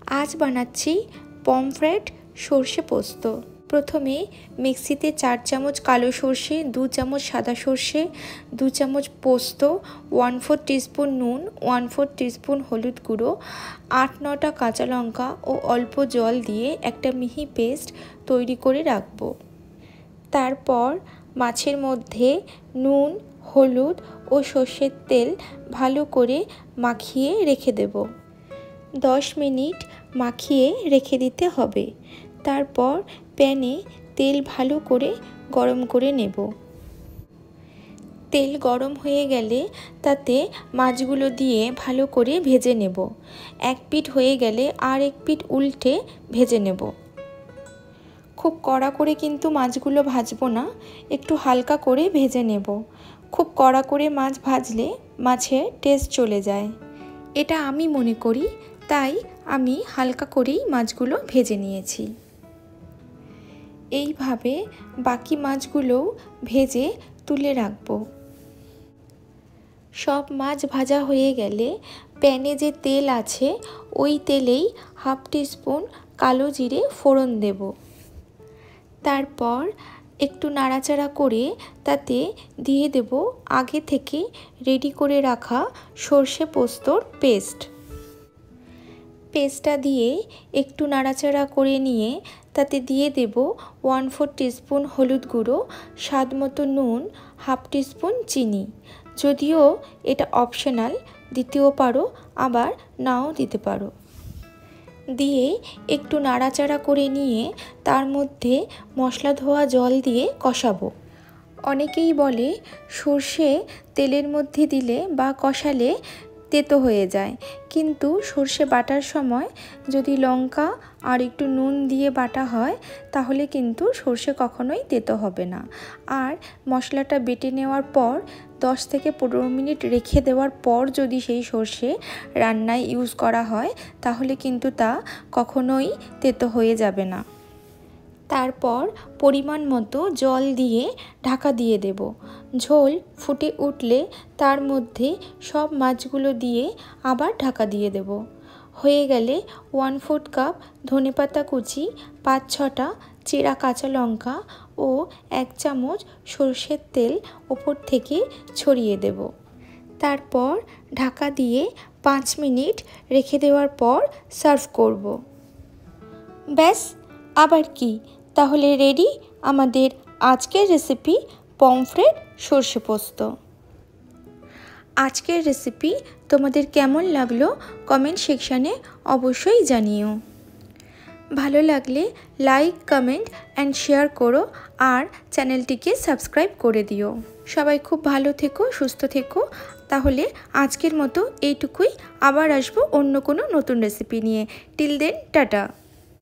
आज বানাচ্ছি পমফ্রেট সর্ষে পোস্ত। প্রথমে মিক্সিতে 4 চামচ কালো সর্ষে, 2 চামচ সাদা সর্ষে, 2 চামচ পোস্ত, 1/4 টিস্পুন নুন, 1/4 টিস্পুন হলুদ গুঁড়ো, 8-9টা কাঁচা লঙ্কা ও অল্প জল দিয়ে একটা মিহি পেস্ট তৈরি করে রাখব। তারপর মাছের মধ্যে নুন, হলুদ ও সর্ষের তেল ভালো করে মাখিয়ে রেখে দেব। 10 মিনিট মাখিয়ে রেখে দিতে হবে। তারপর প্যানে তেল ভালো করে গরম করে নেব। তেল গরম হয়ে গেলে তাতে মাছগুলো দিয়ে ভালো করে ভেজে নেব। এক পিঠ হয়ে গেলে আর এক পিঠ উল্টে ভেজে নেব। খুব কড়া করে কিন্তু মাছগুলো ভাজবো না, একটু হালকা করে ভেজে নেব। খুব কড়া করে মাছ ভাজলে মাছের টেস্ট চলে যায়, এটা আমি মনে করি, তাই আমি হালকা করেই মাছগুলো ভেজে নিয়েছি। এইভাবে বাকি মাছগুলোও ভেজে তুলে রাখব। সব মাছ ভাজা হয়ে গেলে প্যানে যে তেল আছে ওই তেলেই 1/2 টিস্পুন কালো জিরে ফোড়ন দেব। তারপর একটু নাড়াচাড়া করে তাতে দিয়ে দেব আগে থেকে রেডি করে রাখা সর্ষে পোস্তর পেস্টটা দিয়ে একটু নাড়াচাড়া করে নিয়ে তাতে দিয়ে দেব 1/4 টিস্পুন হলুদ গুঁড়ো, স্বাদ মতো নুন, 1/2 টিস্পুন চিনি। যদিও এটা অপশনাল, দিতেও পারো আবার নাও দিতে পারো। দিয়ে একটু নাড়াচাড়া করে নিয়ে তার মধ্যে মশলা ধোয়া জল দিয়ে কষাবো। অনেকেই বলে সর্ষে তেলের মধ্যে দিলে বা কষালে তেতো হয়ে যায়, কিন্তু সর্ষে বাটার সময় যদি লঙ্কা আর একটু নুন দিয়ে বাটা হয় তাহলে কিন্তু সর্ষে কখনোই তেতো হবে না। আর মশলাটা বেটে নেওয়ার পর 10 থেকে 15 মিনিট রেখে দেওয়ার পর যদি সেই সর্ষে রান্নায় ইউজ করা হয় তাহলে কিন্তু তা কখনোই তেতো হয়ে যাবে না। তারপর পরিমাণ মতো জল দিয়ে ঢাকা দিয়ে দেব। ঝোল ফুটে উঠলে তার মধ্যে সব মাছগুলো দিয়ে আবার ঢাকা দিয়ে দেব। হয়ে গেলে 1/4 কাপ ধনেপাতা কুচি, 5-6টা চেরা কাঁচা লঙ্কা ও 1 চামচ সরষের তেল ওপর থেকে ছড়িয়ে দেব। তারপর ঢাকা দিয়ে 5 মিনিট রেখে দেওয়ার পর সার্ভ করব। ব্যাস, আবার কি, তাহলে রেডি আমাদের আজকের রেসিপি পমফ্রেট সর্ষে পোস্ত। আজকের রেসিপি তোমাদের কেমন লাগলো কমেন্ট সেকশানে অবশ্যই জানিও। ভালো লাগলে লাইক, কমেন্ট অ্যান্ড শেয়ার করো আর চ্যানেলটিকে সাবস্ক্রাইব করে দিও। সবাই খুব ভালো থেকো, সুস্থ থেকো। তাহলে আজকের মতো এইটুকুই, আবার আসবো অন্য কোনো নতুন রেসিপি নিয়ে। Till then, tata.